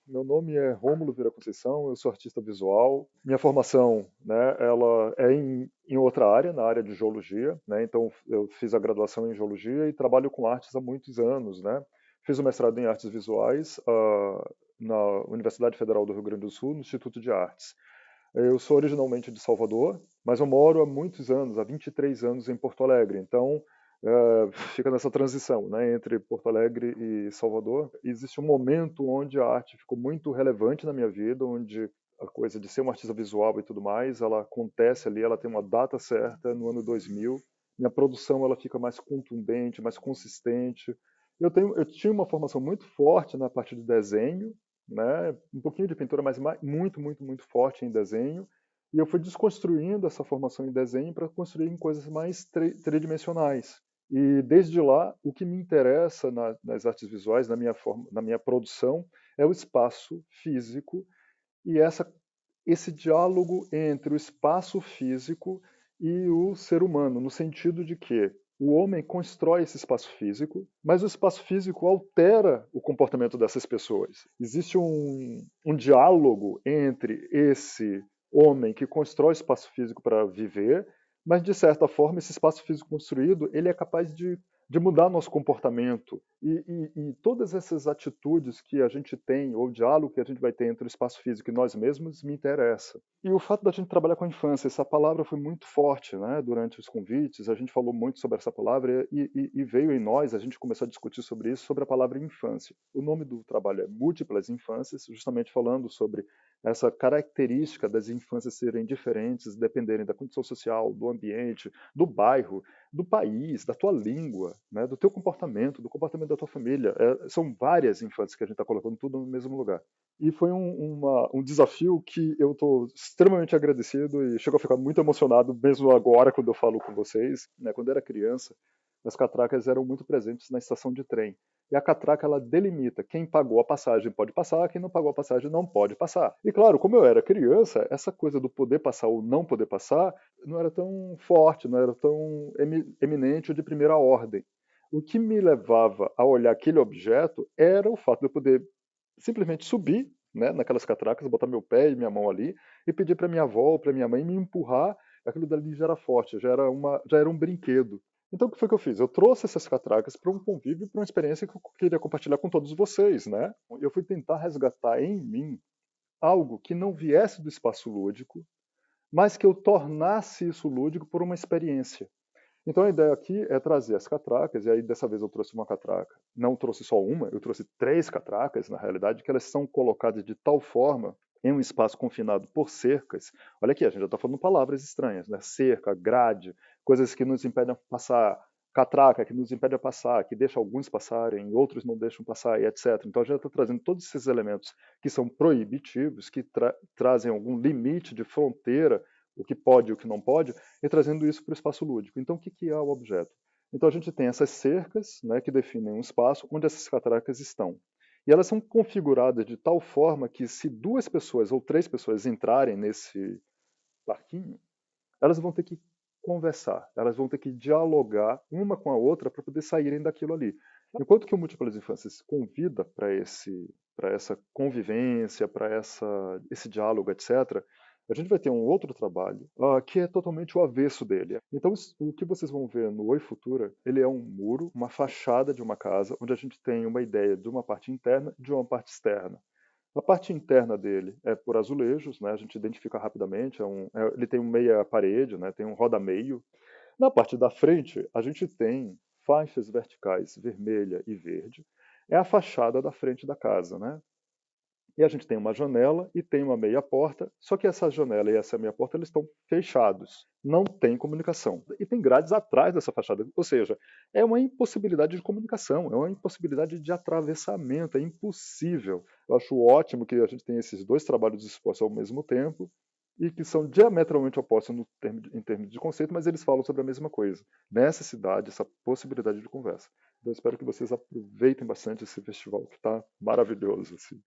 Meu nome é Rômulo Vieira Conceição, eu sou artista visual. Minha formação, né, ela é em outra área, na área de geologia, né, então eu fiz a graduação em geologia e trabalho com artes há muitos anos, né. Fiz o mestrado em artes visuais na Universidade Federal do Rio Grande do Sul, no Instituto de Artes. Eu sou originalmente de Salvador, mas eu moro há muitos anos, há 23 anos em Porto Alegre. Então, fica nessa transição, né, entre Porto Alegre e Salvador. Existe um momento onde a arte ficou muito relevante na minha vida, onde a coisa de ser um artista visual e tudo mais, ela acontece ali, ela tem uma data certa no ano 2000. Minha produção ela fica mais contundente, mais consistente. Eu tinha uma formação muito forte na parte de desenho, né? Um pouquinho de pintura, mas muito, muito, muito forte em desenho. E eu fui desconstruindo essa formação em desenho para construir em coisas mais tridimensionais. E desde lá, o que me interessa nas artes visuais, na minha produção, é o espaço físico e esse diálogo entre o espaço físico e o ser humano, no sentido de que o homem constrói esse espaço físico, mas o espaço físico altera o comportamento dessas pessoas. Existe um diálogo entre esse homem que constrói espaço físico para viver, mas de certa forma esse espaço físico construído ele é capaz de mudar nosso comportamento e todas essas atitudes que a gente tem ou o diálogo que a gente vai ter entre o espaço físico e nós mesmos me interessa. E o fato da gente trabalhar com a infância, essa palavra foi muito forte, né? Durante os convites, a gente falou muito sobre essa palavra e veio em nós, a gente começou a discutir sobre isso, sobre a palavra infância. O nome do trabalho é Múltiplas Infâncias, justamente falando sobre essa característica das infâncias serem diferentes, dependerem da condição social, do ambiente, do bairro, do país, da tua língua, né, do teu comportamento, do comportamento da tua família. São várias infâncias que a gente está colocando tudo no mesmo lugar. E foi um desafio que eu estou extremamente agradecido e chego a ficar muito emocionado, mesmo agora, quando eu falo com vocês. Né, quando eu era criança, as catracas eram muito presentes na estação de trem. E a catraca ela delimita quem pagou a passagem pode passar, quem não pagou a passagem não pode passar. E claro, como eu era criança, essa coisa do poder passar ou não poder passar não era tão forte, não era tão eminente ou de primeira ordem. O que me levava a olhar aquele objeto era o fato de eu poder simplesmente subir, né, naquelas catracas, botar meu pé e minha mão ali e pedir para minha avó ou para minha mãe me empurrar. Aquilo dali já era forte, já era um brinquedo. Então o que foi que eu fiz? Eu trouxe essas catracas para um convívio, para uma experiência que eu queria compartilhar com todos vocês, né? Eu fui tentar resgatar em mim algo que não viesse do espaço lúdico, mas que eu tornasse isso lúdico por uma experiência. Então a ideia aqui é trazer as catracas, e aí dessa vez eu trouxe uma catraca. Não trouxe só uma, eu trouxe três catracas, na realidade, que elas são colocadas de tal forma em um espaço confinado por cercas. Olha aqui, a gente já está falando palavras estranhas, né? Cerca, grade, coisas que nos impedem de passar, catraca que nos impede de passar, que deixa alguns passarem, outros não deixam passar, e etc. Então a gente está trazendo todos esses elementos que são proibitivos, que trazem algum limite de fronteira, o que pode e o que não pode, e trazendo isso para o espaço lúdico. Então, o que é o objeto? Então, a gente tem essas cercas, né, que definem um espaço onde essas catracas estão. E elas são configuradas de tal forma que, se duas pessoas ou três pessoas entrarem nesse parquinho, elas vão ter que conversar, elas vão ter que dialogar uma com a outra para poder saírem daquilo ali. Enquanto que o Múltiplas Infâncias convida para essa convivência, para esse diálogo, etc., a gente vai ter um outro trabalho que é totalmente o avesso dele. Então, o que vocês vão ver no Oi Futura, ele é um muro, uma fachada de uma casa, onde a gente tem uma ideia de uma parte interna e de uma parte externa. A parte interna dele é por azulejos, né? A gente identifica rapidamente. Ele tem um meia parede, né? Tem um roda-meio. Na parte da frente, a gente tem faixas verticais vermelha e verde. É a fachada da frente da casa, né? E a gente tem uma janela e tem uma meia porta, só que essa janela e essa meia porta eles estão fechados, não tem comunicação. E tem grades atrás dessa fachada, ou seja, é uma impossibilidade de comunicação, é uma impossibilidade de atravessamento, é impossível. Eu acho ótimo que a gente tenha esses dois trabalhos expostos ao mesmo tempo e que são diametralmente opostos em termos de conceito, mas eles falam sobre a mesma coisa. Necessidade, essa possibilidade de conversa. Então, eu espero que vocês aproveitem bastante esse festival que está maravilhoso. Assim.